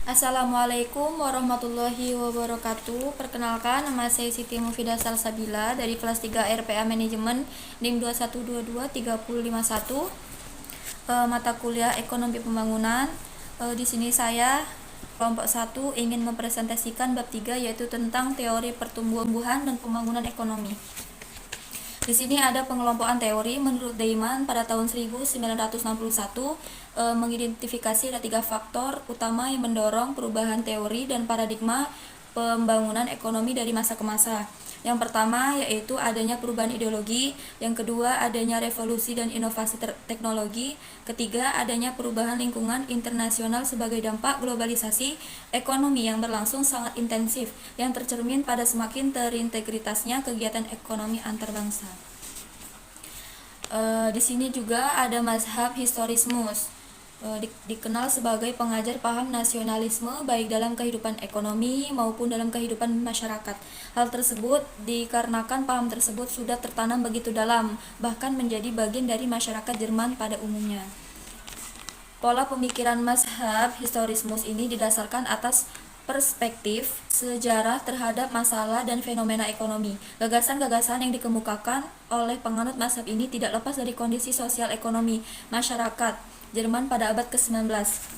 Assalamualaikum warahmatullahi wabarakatuh. Perkenalkan, nama saya Siti Mufidah Salsabila dari kelas 3 RPA Manajemen NIM 21223051, mata kuliah Ekonomi Pembangunan. Di sini saya kelompok 1 ingin mempresentasikan bab 3, yaitu tentang teori pertumbuhan dan pembangunan ekonomi. Di sini ada pengelompokan teori. Menurut Deiman pada tahun 1961 mengidentifikasi ada 3 faktor utama yang mendorong perubahan teori dan paradigma pembangunan ekonomi dari masa ke masa. Yang pertama yaitu adanya perubahan ideologi, yang kedua adanya revolusi dan inovasi teknologi, ketiga adanya perubahan lingkungan internasional sebagai dampak globalisasi ekonomi yang berlangsung sangat intensif yang tercermin pada semakin terintegritasnya kegiatan ekonomi antar bangsa. Di sini juga ada mazhab historismus, dikenal sebagai pengajar paham nasionalisme baik dalam kehidupan ekonomi maupun dalam kehidupan masyarakat. Hal tersebut dikarenakan paham tersebut sudah tertanam begitu dalam, bahkan menjadi bagian dari masyarakat Jerman pada umumnya. Pola pemikiran mazhab historismus ini didasarkan atas perspektif sejarah terhadap masalah dan fenomena ekonomi. Gagasan-gagasan yang dikemukakan oleh penganut mazhab ini tidak lepas dari kondisi sosial ekonomi masyarakat Jerman pada abad ke-19.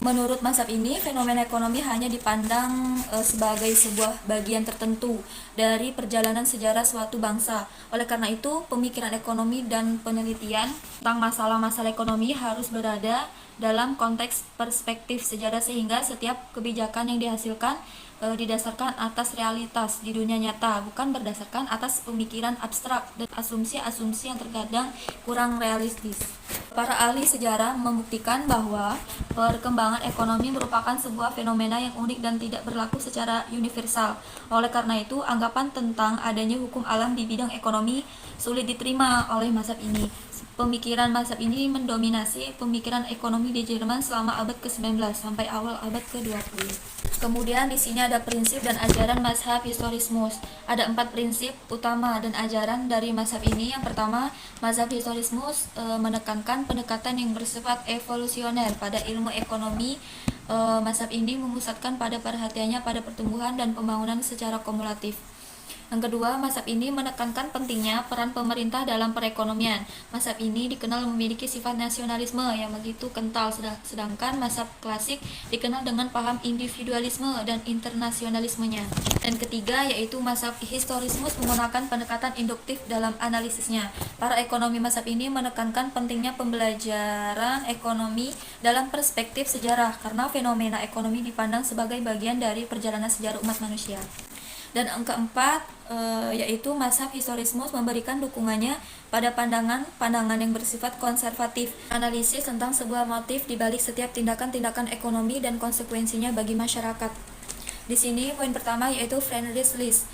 Menurut mazhab ini, fenomena ekonomi hanya dipandang sebagai sebuah bagian tertentu dari perjalanan sejarah suatu bangsa. Oleh karena itu, pemikiran ekonomi dan penelitian tentang masalah-masalah ekonomi harus berada dalam konteks perspektif sejarah, sehingga setiap kebijakan yang dihasilkan didasarkan atas realitas di dunia nyata, bukan berdasarkan atas pemikiran abstrak dan asumsi-asumsi yang terkadang kurang realistis. Para ahli sejarah membuktikan bahwa perkembangan ekonomi merupakan sebuah fenomena yang unik dan tidak berlaku secara universal. Oleh karena itu, anggapan tentang adanya hukum alam di bidang ekonomi sulit diterima oleh mazhab ini. Pemikiran mazhab ini mendominasi pemikiran ekonomi di Jerman selama abad ke-19 sampai awal abad ke-20. Kemudian di sini ada prinsip dan ajaran mazhab historismus. Ada 4 prinsip utama dan ajaran dari mazhab ini. Yang pertama, mazhab historismus menekankan pendekatan yang bersifat evolusioner pada ilmu ekonomi. Mazhab ini memusatkan pada perhatiannya pada pertumbuhan dan pembangunan secara kumulatif. Yang kedua, mazhab ini menekankan pentingnya peran pemerintah dalam perekonomian. Mazhab ini dikenal memiliki sifat nasionalisme yang begitu kental, sedangkan mazhab klasik dikenal dengan paham individualisme dan internasionalismenya. Dan ketiga, yaitu mazhab historismus menggunakan pendekatan induktif dalam analisisnya. Para ekonomi mazhab ini menekankan pentingnya pembelajaran ekonomi dalam perspektif sejarah, karena fenomena ekonomi dipandang sebagai bagian dari perjalanan sejarah umat manusia. Dan yang keempat, yaitu mazhab historismus memberikan dukungannya pada pandangan yang bersifat konservatif, analisis tentang sebuah motif di balik setiap tindakan-tindakan ekonomi dan konsekuensinya bagi masyarakat. Di sini poin pertama yaitu Friedrich List.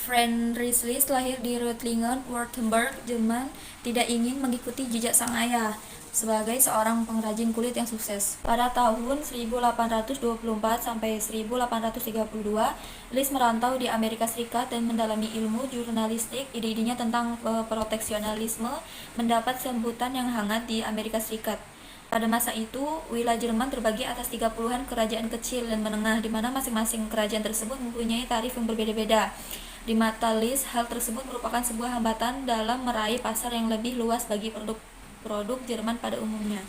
Friedrich List lahir di Reutlingen, Württemberg, Jerman, tidak ingin mengikuti jejak sang ayah sebagai seorang pengrajin kulit yang sukses. Pada tahun 1824 sampai 1832, List merantau di Amerika Serikat dan mendalami ilmu jurnalistik. Ide-idenya tentang proteksionalisme mendapat sambutan yang hangat di Amerika Serikat. Pada masa itu, wilayah Jerman terbagi atas 30-an kerajaan kecil dan menengah, di mana masing-masing kerajaan tersebut mempunyai tarif yang berbeda-beda. Di mata List, hal tersebut merupakan sebuah hambatan dalam meraih pasar yang lebih luas bagi produk Jerman pada umumnya.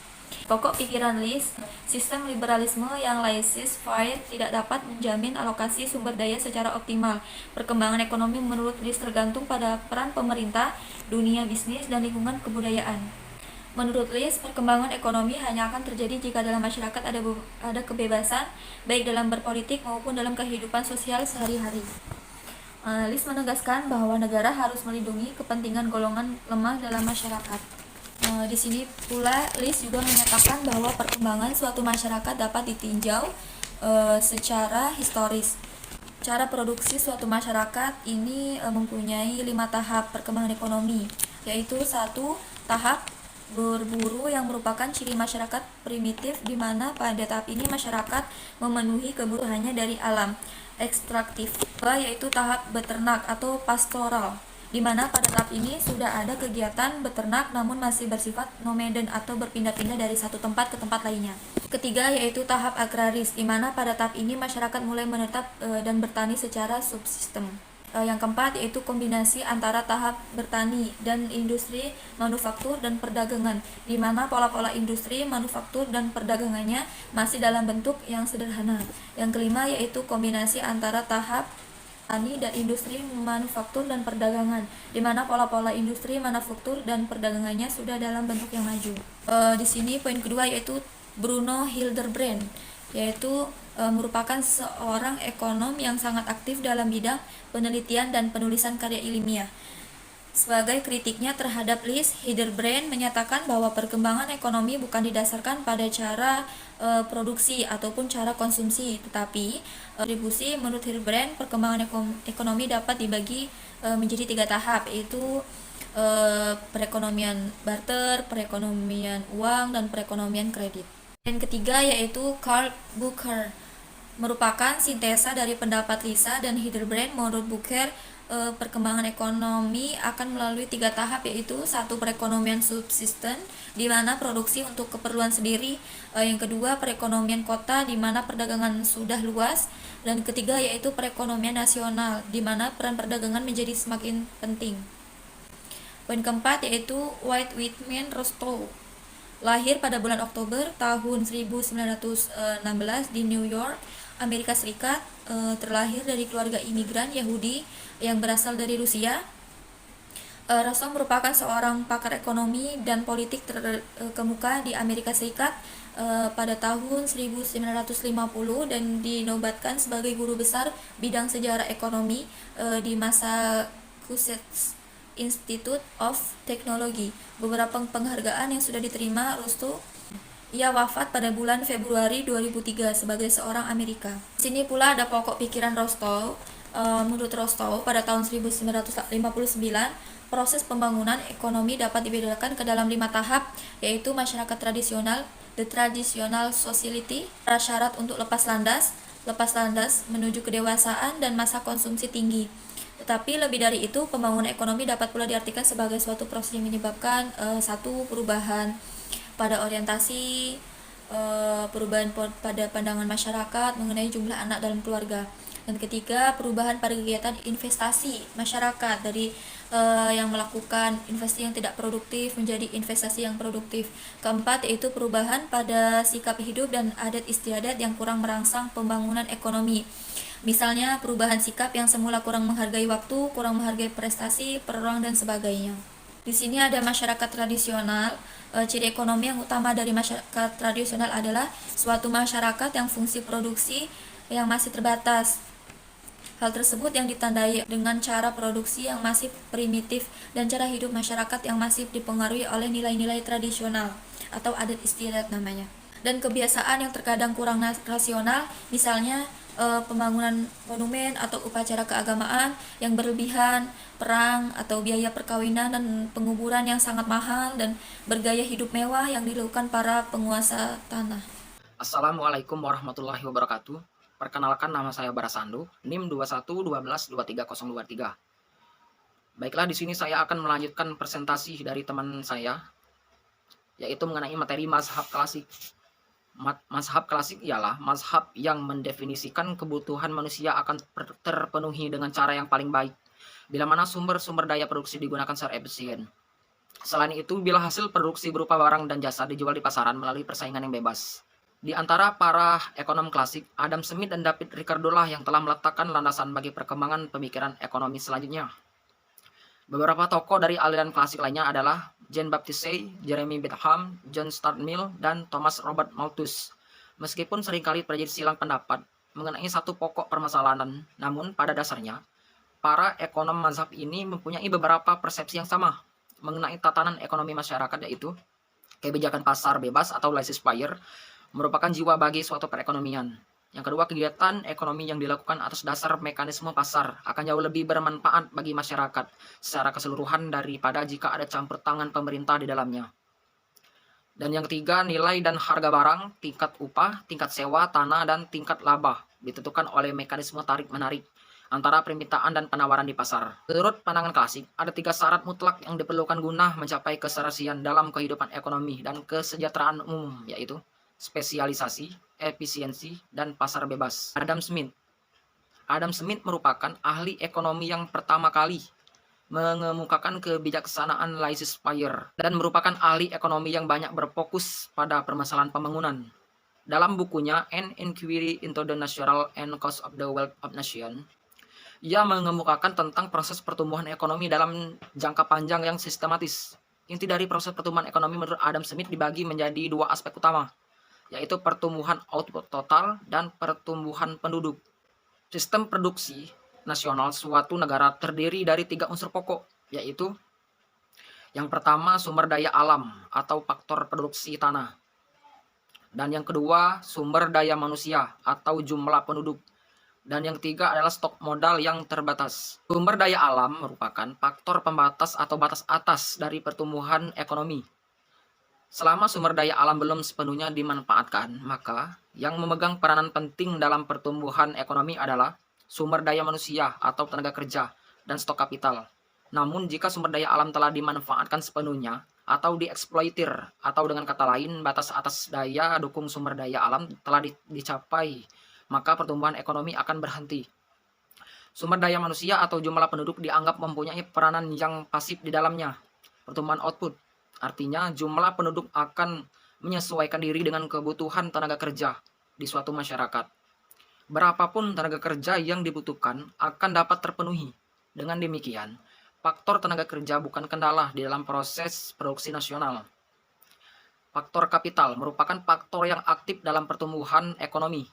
Pokok pikiran List, sistem liberalisme yang laissez-faire tidak dapat menjamin alokasi sumber daya secara optimal. Perkembangan ekonomi menurut List tergantung pada peran pemerintah, dunia bisnis, dan lingkungan kebudayaan. Menurut List, perkembangan ekonomi hanya akan terjadi jika dalam masyarakat ada kebebasan, baik dalam berpolitik maupun dalam kehidupan sosial sehari-hari. List menegaskan bahwa negara harus melindungi kepentingan golongan lemah dalam masyarakat. Di sini pula List juga menyatakan bahwa perkembangan suatu masyarakat dapat ditinjau secara historis. Cara produksi suatu masyarakat ini mempunyai 5 tahap perkembangan ekonomi, yaitu 1. Tahap berburu yang merupakan ciri masyarakat primitif, di mana pada tahap ini masyarakat memenuhi kebutuhannya dari alam. Ekstraktif, yaitu tahap beternak atau pastoral, di mana pada tahap ini sudah ada kegiatan beternak namun masih bersifat nomaden atau berpindah-pindah dari satu tempat ke tempat lainnya. Ketiga yaitu tahap agraris, di mana pada tahap ini masyarakat mulai menetap dan bertani secara subsisten. Yang keempat yaitu kombinasi antara tahap bertani dan industri manufaktur dan perdagangan, di mana pola-pola industri manufaktur dan perdagangannya masih dalam bentuk yang sederhana. Yang kelima yaitu kombinasi antara tahap tani dan industri manufaktur dan perdagangan, di mana pola-pola industri manufaktur dan perdagangannya sudah dalam bentuk yang maju. Di sini poin kedua yaitu Bruno Hildebrand, yaitu merupakan seorang ekonom yang sangat aktif dalam bidang penelitian dan penulisan karya ilmiah. Sebagai kritiknya terhadap List, Hildebrand menyatakan bahwa perkembangan ekonomi bukan didasarkan pada cara produksi ataupun cara konsumsi, tetapi distribusi. Menurut Hildebrand, perkembangan ekonomi dapat dibagi menjadi 3 tahap, yaitu perekonomian barter, perekonomian uang, dan perekonomian kredit. Dan ketiga yaitu Karl Bucher, merupakan sintesa dari pendapat Lisa dan Hildebrand. Menurut Bucher, perkembangan ekonomi akan melalui 3 tahap, yaitu 1. Perekonomian subsisten, di mana produksi untuk keperluan sendiri. Yang kedua, perekonomian kota, di mana perdagangan sudah luas. Dan ketiga yaitu perekonomian nasional, di mana peran perdagangan menjadi semakin penting. Poin keempat yaitu White Whitman Rostow, lahir pada bulan Oktober tahun 1916 di New York, Amerika Serikat. Terlahir dari keluarga imigran Yahudi yang berasal dari Rusia. Rostow merupakan seorang pakar ekonomi dan politik terkemuka di Amerika Serikat pada tahun 1950 dan dinobatkan sebagai guru besar bidang sejarah ekonomi di Massachusetts Institute of Technology. Beberapa penghargaan yang sudah diterima Rostow. Ia wafat pada bulan Februari 2003 sebagai seorang Amerika. Di sini pula ada pokok pikiran Rostow. Menurut Rostow, pada tahun 1959, proses pembangunan ekonomi dapat dibedakan ke dalam 5 tahap, yaitu masyarakat tradisional, the traditional society, prasyarat untuk lepas landas menuju kedewasaan, dan masa konsumsi tinggi. Tetapi lebih dari itu, pembangunan ekonomi dapat pula diartikan sebagai suatu proses yang menyebabkan 1. Perubahan pada orientasi, perubahan pada pandangan masyarakat mengenai jumlah anak dalam keluarga. Dan ketiga, perubahan pada kegiatan investasi masyarakat dari yang melakukan investasi yang tidak produktif menjadi investasi yang produktif. Keempat, yaitu perubahan pada sikap hidup dan adat istiadat yang kurang merangsang pembangunan ekonomi. Misalnya perubahan sikap yang semula kurang menghargai waktu, kurang menghargai prestasi, peluang, dan sebagainya. Di sini ada masyarakat tradisional. Ciri ekonomi yang utama dari masyarakat tradisional adalah suatu masyarakat yang fungsi produksi yang masih terbatas. Hal tersebut yang ditandai dengan cara produksi yang masih primitif dan cara hidup masyarakat yang masih dipengaruhi oleh nilai-nilai tradisional atau adat istiadat namanya. Dan kebiasaan yang terkadang kurang rasional, misalnya pembangunan monumen atau upacara keagamaan yang berlebihan, perang atau biaya perkawinan dan penguburan yang sangat mahal, dan bergaya hidup mewah yang dilakukan para penguasa tanah. Assalamualaikum warahmatullahi wabarakatuh. Perkenalkan, nama saya Barasandu, NIM 2112123023. Baiklah, di sini saya akan melanjutkan presentasi dari teman saya, yaitu mengenai materi mazhab klasik. Mazhab klasik ialah mazhab yang mendefinisikan kebutuhan manusia akan terpenuhi dengan cara yang paling baik, bila mana sumber-sumber daya produksi digunakan secara efisien. Selain itu, bila hasil produksi berupa barang dan jasa dijual di pasaran melalui persaingan yang bebas. Di antara para ekonom klasik, Adam Smith dan David Ricardo lah yang telah meletakkan landasan bagi perkembangan pemikiran ekonomi selanjutnya. Beberapa tokoh dari aliran klasik lainnya adalah Jean-Baptiste Say, Jeremy Bentham, John Stuart Mill, dan Thomas Robert Malthus. Meskipun seringkali terjadi silang pendapat mengenai satu pokok permasalahan, namun pada dasarnya, para ekonom mazhab ini mempunyai beberapa persepsi yang sama mengenai tatanan ekonomi masyarakat, yaitu kebijakan pasar bebas atau laissez-faire merupakan jiwa bagi suatu perekonomian. Yang kedua, kegiatan ekonomi yang dilakukan atas dasar mekanisme pasar akan jauh lebih bermanfaat bagi masyarakat secara keseluruhan daripada jika ada campur tangan pemerintah di dalamnya. Dan yang ketiga, nilai dan harga barang, tingkat upah, tingkat sewa, tanah, dan tingkat laba ditentukan oleh mekanisme tarik-menarik antara permintaan dan penawaran di pasar. Menurut pandangan klasik, ada 3 syarat mutlak yang diperlukan guna mencapai keserasian dalam kehidupan ekonomi dan kesejahteraan umum, yaitu spesialisasi, efisiensi, dan pasar bebas. Adam Smith. Adam Smith merupakan ahli ekonomi yang pertama kali mengemukakan kebijaksanaan laissez-faire dan merupakan ahli ekonomi yang banyak berfokus pada permasalahan pembangunan. Dalam bukunya An Inquiry into the Natural and Cost of the Wealth of Nation, ia mengemukakan tentang proses pertumbuhan ekonomi dalam jangka panjang yang sistematis. Inti dari proses pertumbuhan ekonomi menurut Adam Smith dibagi menjadi dua aspek utama, yaitu pertumbuhan output total dan pertumbuhan penduduk. Sistem produksi nasional suatu negara terdiri dari 3 unsur pokok, yaitu yang pertama sumber daya alam atau faktor produksi tanah, dan yang kedua sumber daya manusia atau jumlah penduduk, dan yang ketiga adalah stok modal yang terbatas. Sumber daya alam merupakan faktor pembatas atau batas atas dari pertumbuhan ekonomi. Selama sumber daya alam belum sepenuhnya dimanfaatkan, maka yang memegang peranan penting dalam pertumbuhan ekonomi adalah sumber daya manusia atau tenaga kerja dan stok kapital. Namun jika sumber daya alam telah dimanfaatkan sepenuhnya atau dieksploitir, atau dengan kata lain batas atas daya dukung sumber daya alam telah dicapai, maka pertumbuhan ekonomi akan berhenti. Sumber daya manusia atau jumlah penduduk dianggap mempunyai peranan yang pasif di dalamnya. Pertumbuhan output, artinya jumlah penduduk akan menyesuaikan diri dengan kebutuhan tenaga kerja di suatu masyarakat. Berapapun tenaga kerja yang dibutuhkan akan dapat terpenuhi. Dengan demikian, faktor tenaga kerja bukan kendala di dalam proses produksi nasional. Faktor kapital merupakan faktor yang aktif dalam pertumbuhan ekonomi.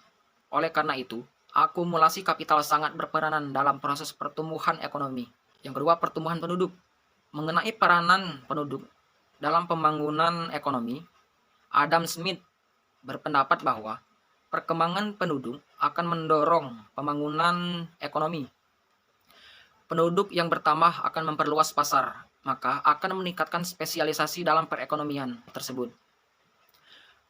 Oleh karena itu, akumulasi kapital sangat berperanan dalam proses pertumbuhan ekonomi. Yang kedua, pertumbuhan penduduk. Mengenai peranan penduduk dalam pembangunan ekonomi, Adam Smith berpendapat bahwa perkembangan penduduk akan mendorong pembangunan ekonomi. Penduduk yang bertambah akan memperluas pasar, maka akan meningkatkan spesialisasi dalam perekonomian tersebut.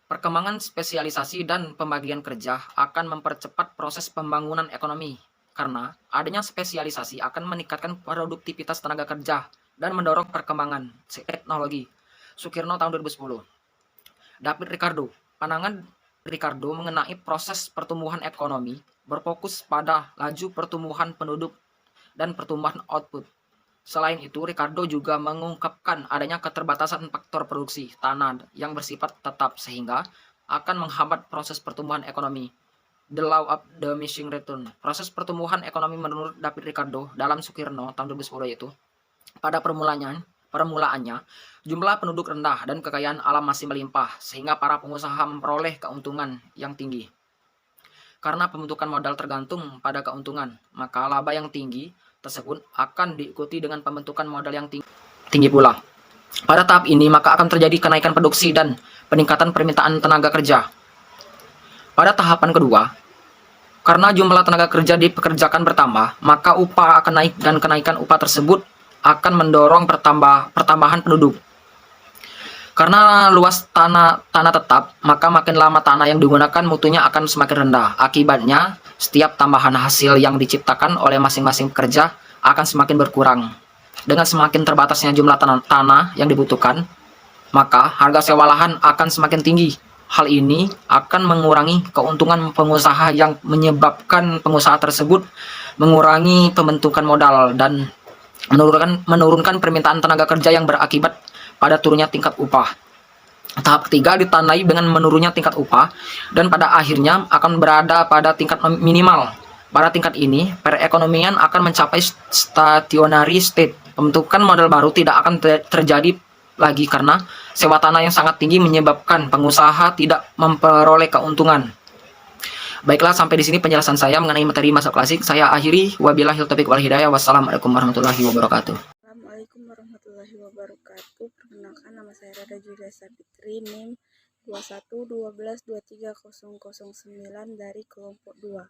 Perkembangan spesialisasi dan pembagian kerja akan mempercepat proses pembangunan ekonomi, karena adanya spesialisasi akan meningkatkan produktivitas tenaga kerja dan mendorong perkembangan teknologi. Sukirno tahun 2010. David Ricardo. Pandangan Ricardo mengenai proses pertumbuhan ekonomi berfokus pada laju pertumbuhan penduduk dan pertumbuhan output. Selain itu, Ricardo juga mengungkapkan adanya keterbatasan faktor produksi tanah yang bersifat tetap sehingga akan menghambat proses pertumbuhan ekonomi. The Law of Diminishing Return. Proses pertumbuhan ekonomi menurut David Ricardo dalam Sukirno tahun 2010 yaitu, pada permulaannya, jumlah penduduk rendah dan kekayaan alam masih melimpah sehingga para pengusaha memperoleh keuntungan yang tinggi. Karena pembentukan modal tergantung pada keuntungan, maka laba yang tinggi tersebut akan diikuti dengan pembentukan modal yang tinggi pula. Pada tahap ini, maka akan terjadi kenaikan produksi dan peningkatan permintaan tenaga kerja. Pada tahapan kedua, karena jumlah tenaga kerja dipekerjakan bertambah, maka upah akan naik dan kenaikan upah tersebut akan mendorong pertambahan penduduk. Karena luas tanah tetap, maka makin lama tanah yang digunakan mutunya akan semakin rendah. Akibatnya, setiap tambahan hasil yang diciptakan oleh masing-masing pekerja akan semakin berkurang. Dengan semakin terbatasnya jumlah tanah yang dibutuhkan, maka harga sewa lahan akan semakin tinggi. Hal ini akan mengurangi keuntungan pengusaha yang menyebabkan pengusaha tersebut mengurangi pembentukan modal dan menurunkan permintaan tenaga kerja yang berakibat pada turunnya tingkat upah. Tahap ketiga ditandai dengan menurunnya tingkat upah dan pada akhirnya akan berada pada tingkat minimal. Pada tingkat ini, perekonomian akan mencapai stationary state. Pembentukan modal baru tidak akan terjadi lagi karena sewa tanah yang sangat tinggi menyebabkan pengusaha tidak memperoleh keuntungan. Baiklah, sampai di sini penjelasan saya mengenai materi masa klasik. Saya akhiri. Wabillahil taufiq wal hidayah. Wassalamualaikum warahmatullahi wabarakatuh. Assalamualaikum warahmatullahi wabarakatuh. Perkenalkan, nama saya Rada Julia Sabitri, NIM 2112230009 dari kelompok 2.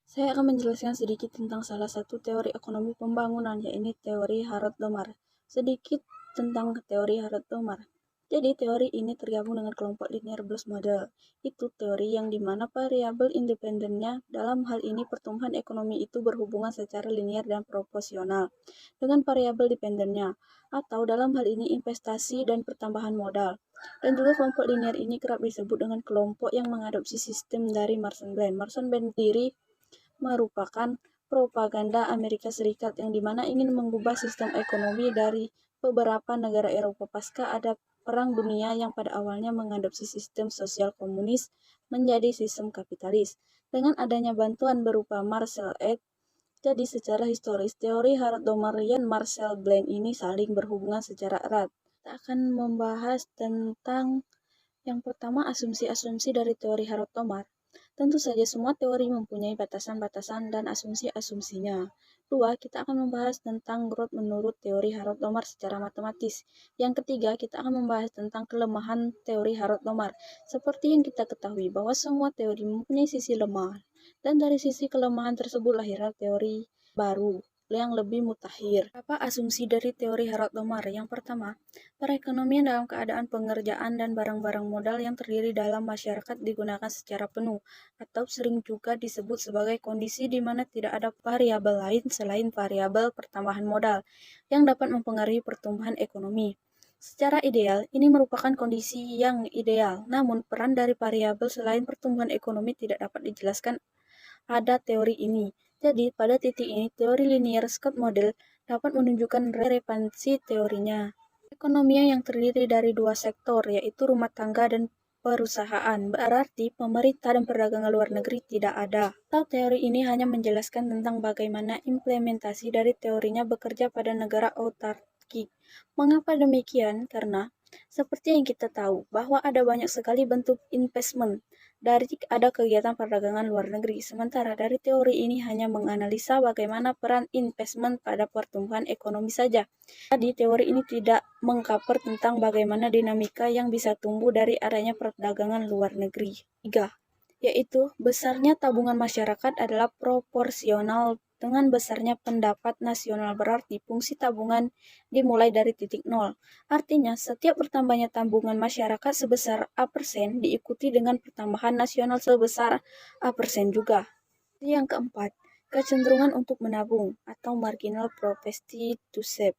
Saya akan menjelaskan sedikit tentang salah satu teori ekonomi pembangunan, yaitu teori Harrod-Domar. Sedikit tentang teori Harrod-Domar. Jadi teori ini tergabung dengan kelompok linear Bloch model. Itu teori yang dimana variabel independennya, dalam hal ini pertumbuhan ekonomi itu berhubungan secara linear dan proporsional dengan variabel dependennya, atau dalam hal ini investasi dan pertambahan modal. Dan juga kelompok linear ini kerap disebut dengan kelompok yang mengadopsi sistem dari Marshall-Blend. Marshall-Blend sendiri merupakan propaganda Amerika Serikat yang dimana ingin mengubah sistem ekonomi dari beberapa negara Eropa pasca ada Perang Dunia yang pada awalnya mengadopsi sistem sosial komunis menjadi sistem kapitalis. Dengan adanya bantuan berupa Marshall Aid, jadi secara historis teori Harrod-Domar-Ryan Marshall-Blend ini saling berhubungan secara erat. Kita akan membahas tentang yang pertama, asumsi-asumsi dari teori Harrod-Domar. Tentu saja semua teori mempunyai batasan-batasan dan asumsi-asumsinya. Dua, kita akan membahas tentang growth menurut teori Harrod-Domar secara matematis. Yang ketiga, kita akan membahas tentang kelemahan teori Harrod-Domar. Seperti yang kita ketahui bahwa semua teori mempunyai sisi lemah. Dan dari sisi kelemahan tersebut lahirlah teori baru yang lebih mutakhir. Apa asumsi dari teori Harrod-Domar? Yang pertama, perekonomian dalam keadaan pengerjaan dan barang-barang modal yang terdiri dalam masyarakat digunakan secara penuh, atau sering juga disebut sebagai kondisi di mana tidak ada variabel lain selain variabel pertambahan modal yang dapat mempengaruhi pertumbuhan ekonomi. Secara ideal, ini merupakan kondisi yang ideal, namun peran dari variabel selain pertumbuhan ekonomi tidak dapat dijelaskan ada teori ini. Jadi, pada titik ini, teori linear Scott model dapat menunjukkan relevansi teorinya. Ekonomi yang terdiri dari dua sektor, yaitu rumah tangga dan perusahaan, berarti pemerintah dan perdagangan luar negeri tidak ada. Atau teori ini hanya menjelaskan tentang bagaimana implementasi dari teorinya bekerja pada negara autarki. Mengapa demikian? Karena seperti yang kita tahu, bahwa ada banyak sekali bentuk investment dari ada kegiatan perdagangan luar negeri. Sementara dari teori ini hanya menganalisa bagaimana peran investment pada pertumbuhan ekonomi saja. Jadi teori ini tidak mengcover tentang bagaimana dinamika yang bisa tumbuh dari adanya perdagangan luar negeri. 3. Yaitu besarnya tabungan masyarakat adalah proporsional dengan besarnya pendapat nasional, berarti fungsi tabungan dimulai dari titik nol. Artinya, setiap bertambahnya tabungan masyarakat sebesar A% diikuti dengan pertambahan nasional sebesar A% juga. Yang keempat, kecenderungan untuk menabung atau marginal propensity to save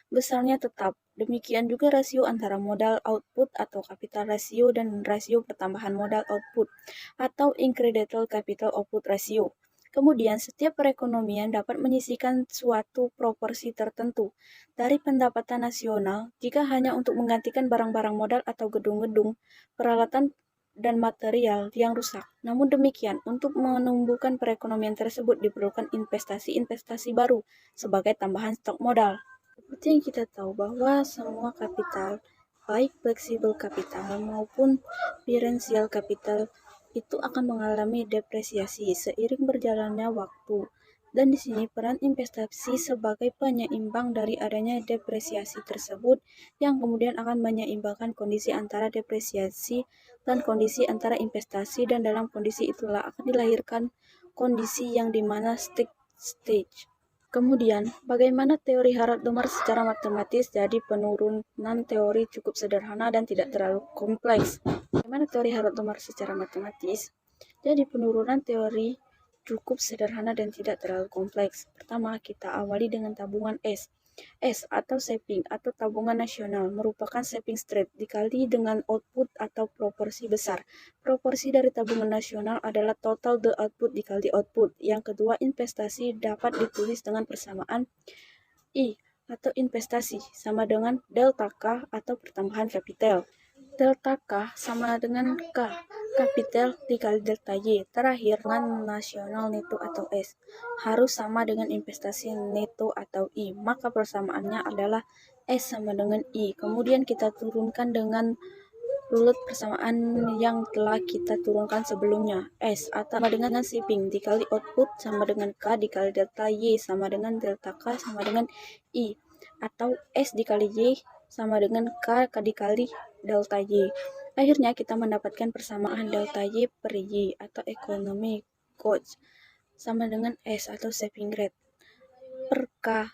besarnya tetap. Demikian juga rasio antara modal output atau capital ratio dan rasio pertambahan modal output atau incremental capital output ratio. Kemudian, setiap perekonomian dapat menyisihkan suatu proporsi tertentu dari pendapatan nasional jika hanya untuk menggantikan barang-barang modal atau gedung-gedung, peralatan dan material yang rusak. Namun demikian, untuk menumbuhkan perekonomian tersebut diperlukan investasi-investasi baru sebagai tambahan stok modal. Seperti yang kita tahu bahwa semua kapital, baik fleksibel kapital maupun financial kapital, itu akan mengalami depresiasi seiring berjalannya waktu. Dan di sini peran investasi sebagai penyeimbang dari adanya depresiasi tersebut yang kemudian akan menyeimbangkan kondisi antara depresiasi dan kondisi antara investasi, dan dalam kondisi itulah akan dilahirkan kondisi yang dimana stage. Kemudian, bagaimana teori Harrod-Domar secara matematis? Jadi penurunan teori cukup sederhana dan tidak terlalu kompleks. Bagaimana teori Harrod-Domar secara matematis? Jadi penurunan teori cukup sederhana dan tidak terlalu kompleks. Pertama, kita awali dengan tabungan S. S atau saving atau tabungan nasional merupakan saving rate dikali dengan output atau proporsi besar. Proporsi dari tabungan nasional adalah total the output dikali output. Yang kedua, investasi dapat ditulis dengan persamaan I atau investasi sama dengan delta K atau pertambahan kapital. Delta K sama dengan K kapital dikali delta Y. Terakhir, dengan nasional neto atau S harus sama dengan investasi neto atau I. Maka persamaannya adalah S sama dengan I. Kemudian kita turunkan dengan rulut persamaan yang telah kita turunkan sebelumnya. S atau sama dengan shipping dikali output sama dengan K dikali delta Y sama dengan delta K sama dengan I. Atau S dikali Y sama dengan K dikali delta Y. Akhirnya kita mendapatkan persamaan delta Y per Y atau economic cost sama dengan S atau saving rate per K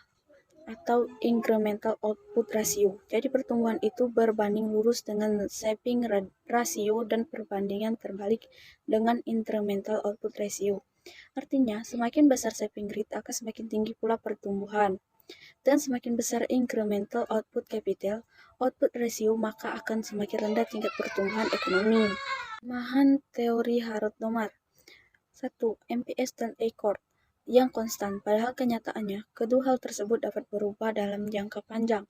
atau incremental output ratio. Jadi pertumbuhan itu berbanding lurus dengan shaping ratio dan perbandingan terbalik dengan incremental output ratio. Artinya, semakin besar shaping rate akan semakin tinggi pula pertumbuhan. Dan semakin besar incremental output capital, output ratio, maka akan semakin rendah tingkat pertumbuhan ekonomi. Kelemahan teori Harrod-Domar. 1. MPS dan Accord yang konstan, padahal kenyataannya kedua hal tersebut dapat berubah dalam jangka panjang.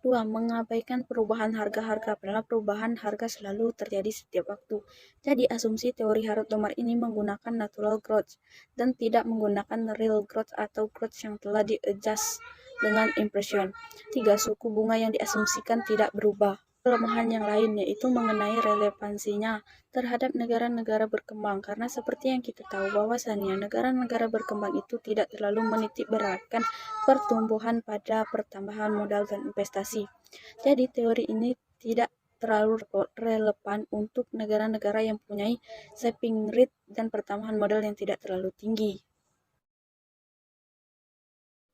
2. Mengabaikan perubahan harga-harga, padahal perubahan harga selalu terjadi setiap waktu. Jadi asumsi teori Harrod-Domar ini menggunakan natural growth dan tidak menggunakan real growth atau growth yang telah di-adjust dengan inflation. 3. Suku bunga yang diasumsikan tidak berubah. Kelemahan yang lain yaitu mengenai relevansinya terhadap negara-negara berkembang, karena seperti yang kita tahu bahwasannya negara-negara berkembang itu tidak terlalu menitik beratkan pertumbuhan pada pertambahan modal dan investasi. Jadi teori ini tidak terlalu relevan untuk negara-negara yang punya saving rate dan pertambahan modal yang tidak terlalu tinggi.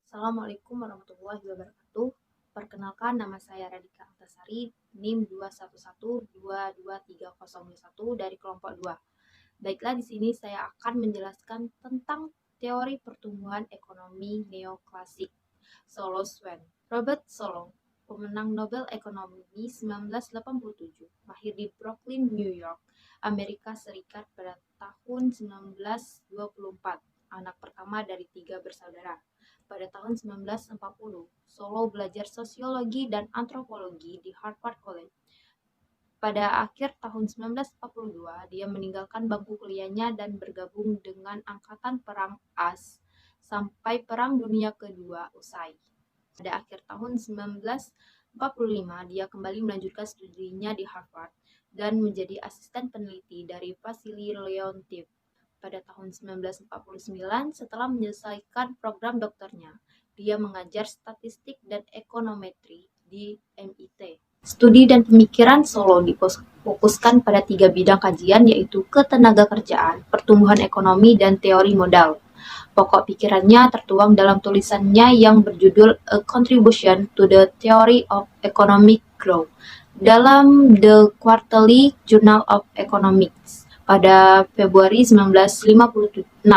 Assalamualaikum warahmatullahi wabarakatuh. Perkenalkan, nama saya Radika Antasari, NIM 211222301 dari kelompok 2. Baiklah, di sini saya akan menjelaskan tentang teori pertumbuhan ekonomi neoklasik. Solow Swan. Robert Solow, pemenang Nobel Ekonomi 1987, lahir di Brooklyn, New York, Amerika Serikat pada tahun 1924, anak pertama dari 3 bersaudara. Pada tahun 1940, Solow belajar sosiologi dan antropologi di Harvard College. Pada akhir tahun 1942, dia meninggalkan bangku kuliahnya dan bergabung dengan Angkatan Perang AS sampai Perang Dunia Kedua usai. Pada akhir tahun 1945, dia kembali melanjutkan studinya di Harvard dan menjadi asisten peneliti dari Vasily Leontief. Pada tahun 1949, setelah menyelesaikan program doktornya, dia mengajar statistik dan ekonometri di MIT. Studi dan pemikiran Solow difokuskan pada 3 bidang kajian, yaitu ketenagakerjaan, pertumbuhan ekonomi, dan teori modal. Pokok pikirannya tertuang dalam tulisannya yang berjudul A Contribution to the Theory of Economic Growth dalam The Quarterly Journal of Economics pada Februari 1956.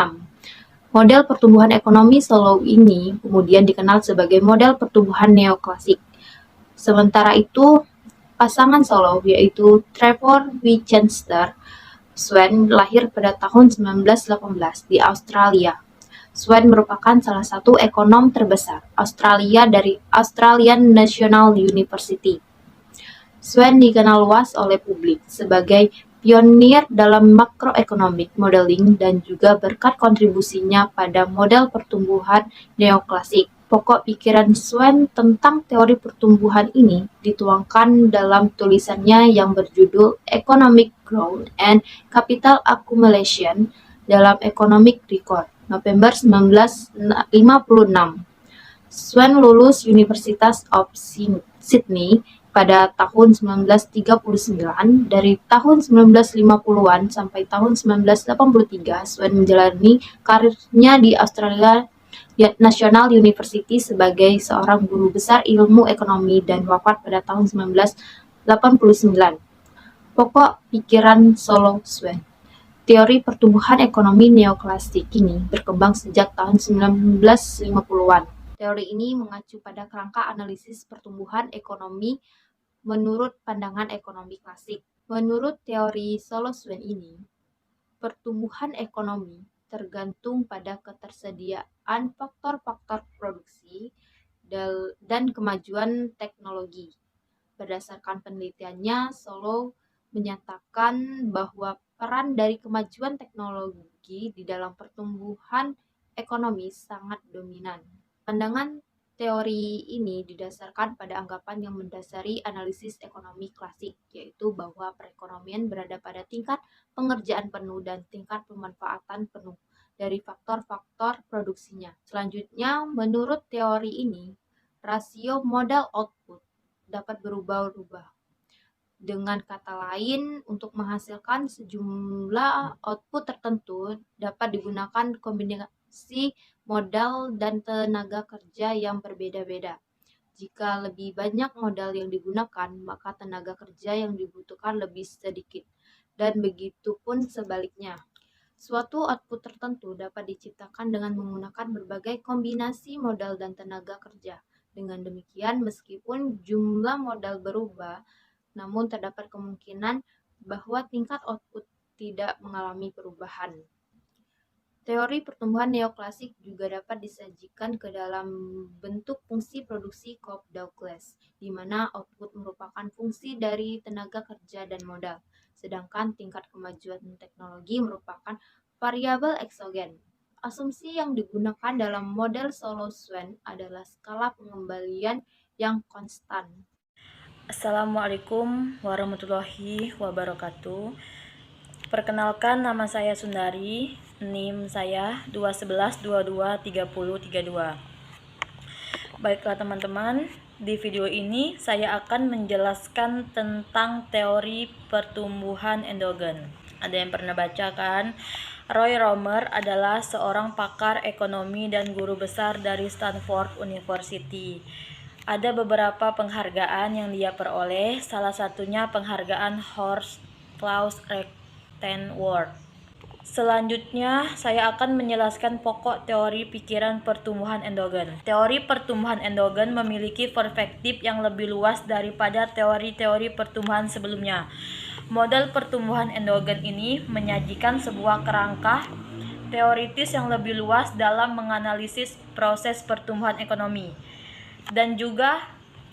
Model pertumbuhan ekonomi Solow ini kemudian dikenal sebagai model pertumbuhan neoklasik. Sementara itu, pasangan Solow yaitu Trevor Winchester Swan lahir pada tahun 1918 di Australia. Swan merupakan salah satu ekonom terbesar Australia dari Australian National University. Swan dikenal luas oleh publik sebagai pionir dalam macroeconomic modeling dan juga berkat kontribusinya pada model pertumbuhan neoklasik. Pokok pikiran Swan tentang teori pertumbuhan ini dituangkan dalam tulisannya yang berjudul Economic Growth and Capital Accumulation dalam Economic Record, November 1956. Swan lulus University of Sydney pada tahun 1939. Dari tahun 1950-an sampai tahun 1983, Swan menjalani karirnya di Australia National University sebagai seorang guru besar ilmu ekonomi dan wafat pada tahun 1989. Pokok pikiran Solow Swan. Teori pertumbuhan ekonomi neoklasik ini berkembang sejak tahun 1950-an. Teori ini mengacu pada kerangka analisis pertumbuhan ekonomi menurut pandangan ekonomi klasik. Menurut teori Solow Swan ini, pertumbuhan ekonomi tergantung pada ketersediaan faktor-faktor produksi dan kemajuan teknologi. Berdasarkan penelitiannya, Solow menyatakan bahwa peran dari kemajuan teknologi di dalam pertumbuhan ekonomi sangat dominan. Pandangan teori ini didasarkan pada anggapan yang mendasari analisis ekonomi klasik, yaitu bahwa perekonomian berada pada tingkat pengerjaan penuh dan tingkat pemanfaatan penuh dari faktor-faktor produksinya. Selanjutnya, menurut teori ini, rasio modal output dapat berubah-ubah. Dengan kata lain, untuk menghasilkan sejumlah output tertentu dapat digunakan kombinasi modal dan tenaga kerja yang berbeda-beda. Jika lebih banyak modal yang digunakan, maka tenaga kerja yang dibutuhkan lebih sedikit, dan begitu pun sebaliknya. Suatu output tertentu dapat diciptakan dengan menggunakan berbagai kombinasi modal dan tenaga kerja. Dengan demikian, meskipun jumlah modal berubah, namun terdapat kemungkinan bahwa tingkat output tidak mengalami perubahan. Teori pertumbuhan neoklasik juga dapat disajikan ke dalam bentuk fungsi produksi Cobb-Douglas, di mana output merupakan fungsi dari tenaga kerja dan modal, sedangkan tingkat kemajuan teknologi merupakan variabel eksogen. Asumsi yang digunakan dalam model Solow-Schwann adalah skala pengembalian yang konstan. Assalamualaikum warahmatullahi wabarakatuh. Perkenalkan, nama saya Sundari, NIM saya 211223032. Baiklah teman-teman, di video ini saya akan menjelaskan tentang teori pertumbuhan endogen. Ada yang pernah baca kan? Roy Romer adalah seorang pakar ekonomi dan guru besar dari Stanford University. Ada beberapa penghargaan yang dia peroleh, salah satunya penghargaan Horst Claus Rechtenwald. Selanjutnya, saya akan menjelaskan pokok teori pikiran pertumbuhan endogen. Teori pertumbuhan endogen memiliki perspektif yang lebih luas daripada teori-teori pertumbuhan sebelumnya. Model pertumbuhan endogen ini menyajikan sebuah kerangka teoritis yang lebih luas dalam menganalisis proses pertumbuhan ekonomi. Dan juga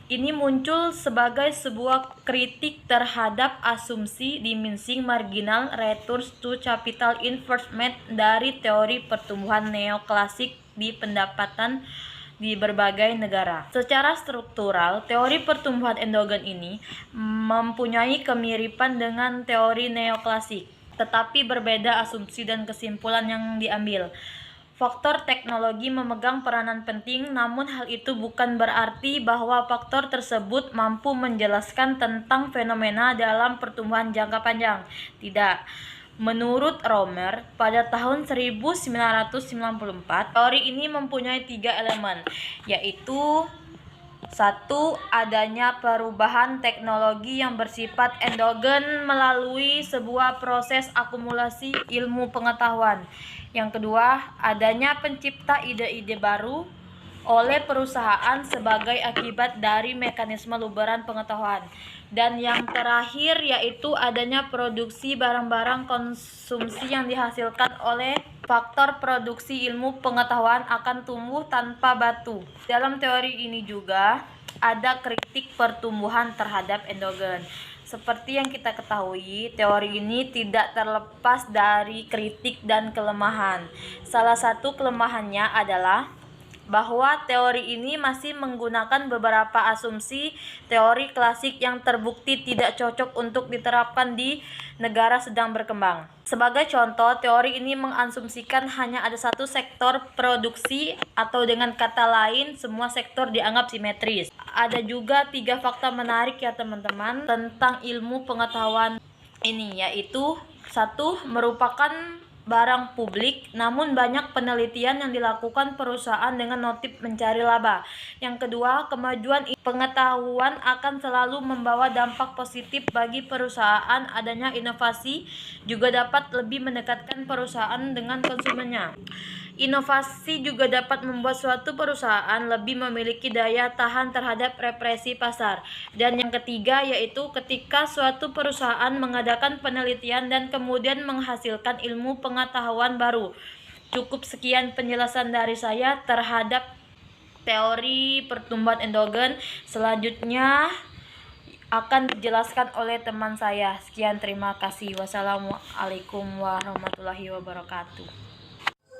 ini muncul sebagai sebuah kritik terhadap asumsi diminishing marginal returns to capital investment dari teori pertumbuhan neoklasik di pendapatan di berbagai negara. Secara struktural, teori pertumbuhan endogen ini mempunyai kemiripan dengan teori neoklasik, tetapi berbeda asumsi dan kesimpulan yang diambil. Faktor teknologi memegang peranan penting, namun hal itu bukan berarti bahwa faktor tersebut mampu menjelaskan tentang fenomena dalam pertumbuhan jangka panjang. Tidak. Menurut Romer, pada tahun 1994, teori ini mempunyai 3 elemen, yaitu 1. Adanya perubahan teknologi yang bersifat endogen melalui sebuah proses akumulasi ilmu pengetahuan. Yang kedua, adanya pencipta ide-ide baru oleh perusahaan sebagai akibat dari mekanisme luberan pengetahuan. Dan yang terakhir yaitu adanya produksi barang-barang konsumsi yang dihasilkan oleh faktor produksi ilmu pengetahuan akan tumbuh tanpa batu. Dalam teori ini juga ada kritik pertumbuhan terhadap endogen. Seperti yang kita ketahui, teori ini tidak terlepas dari kritik dan kelemahan. Salah satu kelemahannya adalah bahwa teori ini masih menggunakan beberapa asumsi teori klasik yang terbukti tidak cocok untuk diterapkan di negara sedang berkembang. Sebagai contoh, teori ini mengasumsikan hanya ada satu sektor produksi, atau dengan kata lain, semua sektor dianggap simetris. Ada juga 3 fakta menarik ya teman-teman tentang ilmu pengetahuan ini, yaitu 1. Merupakan barang publik, namun banyak penelitian yang dilakukan perusahaan dengan motif mencari laba. Yang kedua, kemajuan pengetahuan akan selalu membawa dampak positif bagi perusahaan. Adanya inovasi juga dapat lebih mendekatkan perusahaan dengan konsumennya. Inovasi juga dapat membuat suatu perusahaan lebih memiliki daya tahan terhadap represi pasar. Dan yang ketiga yaitu ketika suatu perusahaan mengadakan penelitian dan kemudian menghasilkan ilmu pengetahuan baru. Cukup sekian penjelasan dari saya terhadap teori pertumbuhan endogen. Selanjutnya akan dijelaskan oleh teman saya. Sekian, terima kasih. Wassalamualaikum warahmatullahi wabarakatuh.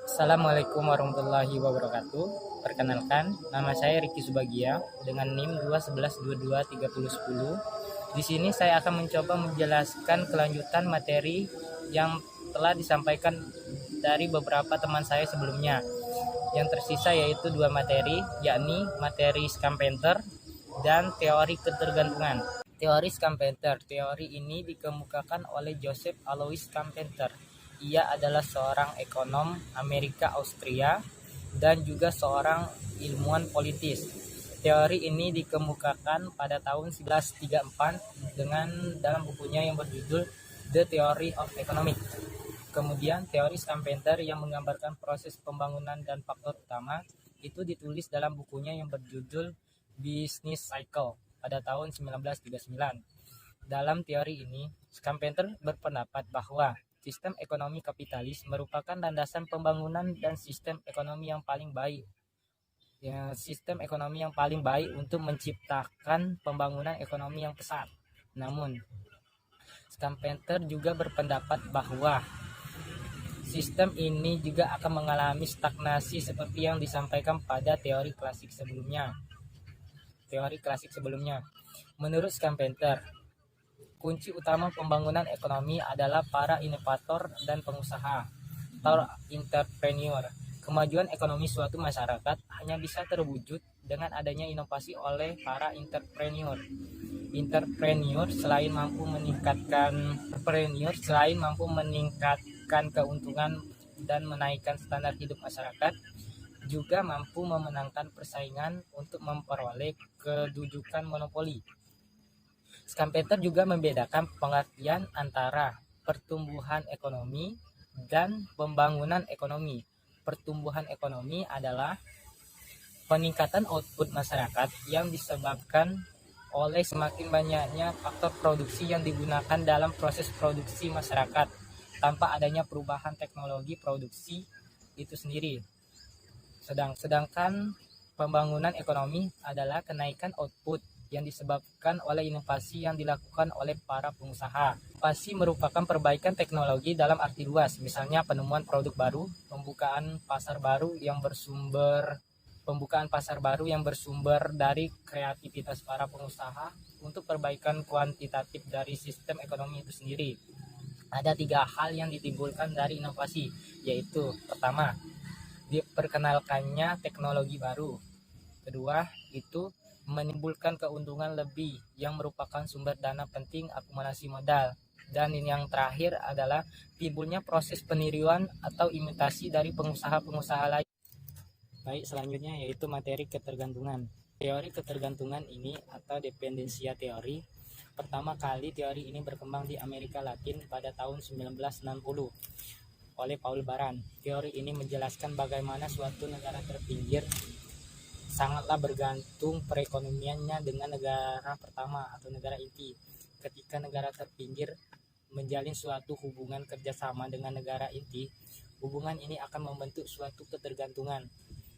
Assalamualaikum warahmatullahi wabarakatuh. Perkenalkan, nama saya Riki Subagia dengan NIM 211223010. Di sini saya akan mencoba menjelaskan kelanjutan materi yang telah disampaikan dari beberapa teman saya sebelumnya. Yang tersisa yaitu 2 materi, yakni materi Schumpeter dan teori ketergantungan. Teori Schumpeter, teori ini dikemukakan oleh Joseph Alois Schumpeter. Ia adalah seorang ekonom Amerika Austria dan juga seorang ilmuwan politis. Teori ini dikemukakan pada tahun 1934 dalam bukunya yang berjudul The Theory of Economics. Kemudian teori Schumpeter yang menggambarkan proses pembangunan dan faktor utama itu ditulis dalam bukunya yang berjudul Business Cycle pada tahun 1939. Dalam teori ini, Schumpeter berpendapat bahwa sistem ekonomi kapitalis merupakan landasan pembangunan dan sistem ekonomi yang paling baik. Sistem ekonomi yang paling baik untuk menciptakan pembangunan ekonomi yang pesat. Namun, Schumpeter juga berpendapat bahwa sistem ini juga akan mengalami stagnasi seperti yang disampaikan pada teori klasik sebelumnya. Menurut Schumpeter, kunci utama pembangunan ekonomi adalah para inovator dan pengusaha atau entrepreneur. Kemajuan ekonomi suatu masyarakat hanya bisa terwujud dengan adanya inovasi oleh para entrepreneur. Entrepreneur selain mampu meningkatkan keuntungan dan menaikkan standar hidup masyarakat, juga mampu memenangkan persaingan untuk memperoleh kedudukan monopoli. Schumpeter juga membedakan pengertian antara pertumbuhan ekonomi dan pembangunan ekonomi. Pertumbuhan ekonomi adalah peningkatan output masyarakat yang disebabkan oleh semakin banyaknya faktor produksi yang digunakan dalam proses produksi masyarakat tanpa adanya perubahan teknologi produksi itu sendiri. Sedangkan pembangunan ekonomi adalah kenaikan output yang disebabkan oleh inovasi yang dilakukan oleh para pengusaha. Inovasi merupakan perbaikan teknologi dalam arti luas, misalnya penemuan produk baru, pembukaan pasar baru yang bersumber dari kreativitas para pengusaha untuk perbaikan kuantitatif dari sistem ekonomi itu sendiri. Ada 3 hal yang ditimbulkan dari inovasi, yaitu pertama, diperkenalkannya teknologi baru. Kedua, itu menimbulkan keuntungan lebih yang merupakan sumber dana penting akumulasi modal. Dan yang terakhir adalah timbulnya proses peniruan atau imitasi dari pengusaha-pengusaha lain. Baik, selanjutnya yaitu materi ketergantungan. Teori ketergantungan ini atau dependensia teori, pertama kali teori ini berkembang di Amerika Latin pada tahun 1960 oleh Paul Baran. Teori ini menjelaskan bagaimana suatu negara terpinggir sangatlah bergantung perekonomiannya dengan negara pertama atau negara inti. Ketika negara terpinggir menjalin suatu hubungan kerjasama dengan negara inti, hubungan ini akan membentuk suatu ketergantungan.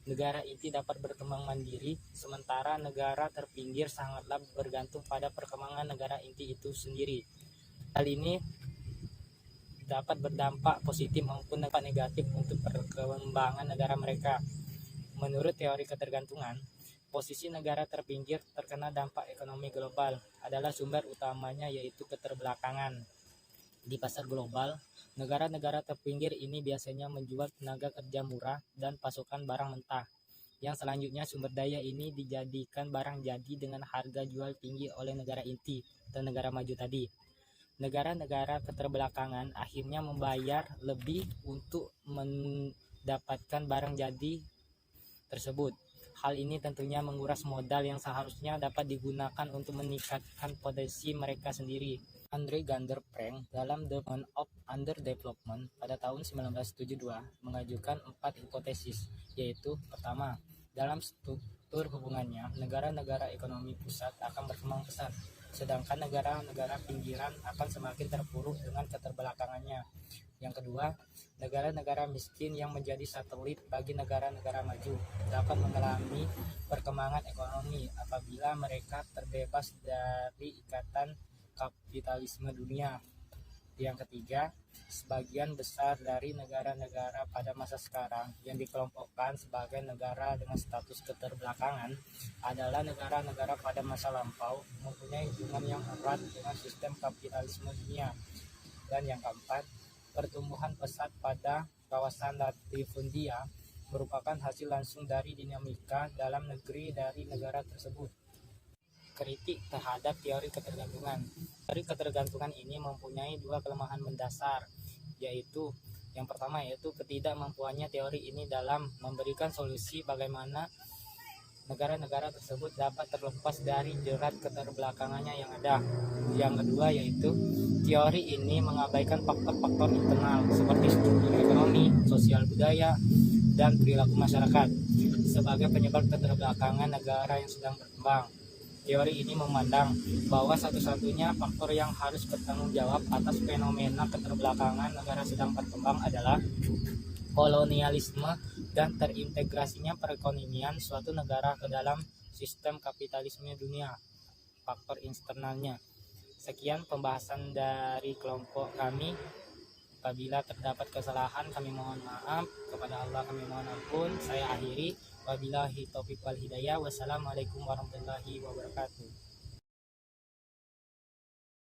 Negara inti dapat berkembang mandiri, sementara negara terpinggir sangatlah bergantung pada perkembangan negara inti itu sendiri. Hal ini dapat berdampak positif maupun dampak negatif untuk perkembangan negara mereka. Menurut teori ketergantungan, posisi negara terpinggir terkena dampak ekonomi global adalah sumber utamanya, yaitu keterbelakangan. Di pasar global, negara-negara terpinggir ini biasanya menjual tenaga kerja murah dan pasokan barang mentah. Yang selanjutnya sumber daya ini dijadikan barang jadi dengan harga jual tinggi oleh negara inti dan negara maju tadi. Negara-negara keterbelakangan akhirnya membayar lebih untuk mendapatkan barang jadi tersebut. Hal ini tentunya menguras modal yang seharusnya dapat digunakan untuk meningkatkan potensi mereka sendiri. Andre Gander Frank dalam The Moment of Underdevelopment pada tahun 1972 mengajukan 4 hipotesis, yaitu pertama, dalam struktur hubungannya, negara-negara ekonomi pusat akan berkembang pesat, sedangkan negara-negara pinggiran akan semakin terpuruk dengan keterbelakangannya. Yang kedua, negara-negara miskin yang menjadi satelit bagi negara-negara maju dapat mengalami perkembangan ekonomi apabila mereka terbebas dari ikatan kapitalisme dunia. Yang ketiga, sebagian besar dari negara-negara pada masa sekarang yang dikelompokkan sebagai negara dengan status keterbelakangan adalah negara-negara pada masa lampau mempunyai hubungan yang erat dengan sistem kapitalisme dunia. Dan yang keempat, pertumbuhan pesat pada kawasan latifundia merupakan hasil langsung dari dinamika dalam negeri dari negara tersebut. Kritik terhadap teori ketergantungan. Teori ketergantungan ini mempunyai 2 kelemahan mendasar, yaitu Yang pertama yaitu ketidakmampuannya teori ini dalam memberikan solusi bagaimana negara-negara tersebut dapat terlepas dari jerat keterbelakangannya yang ada. Yang kedua yaitu teori ini mengabaikan faktor-faktor internal seperti struktur ekonomi, sosial budaya, dan perilaku masyarakat sebagai penyebab keterbelakangan negara yang sedang berkembang. Teori ini memandang bahwa satu-satunya faktor yang harus bertanggung jawab atas fenomena keterbelakangan negara sedang berkembang adalah kolonialisme dan terintegrasinya perekonomian suatu negara ke dalam sistem kapitalisme dunia, faktor eksternalnya. Sekian pembahasan dari kelompok kami. Apabila terdapat kesalahan kami mohon maaf, kepada Allah kami mohon ampun. Saya akhiri, wabillahi taufiq wal hidayah. Wassalamualaikum warahmatullahi wabarakatuh.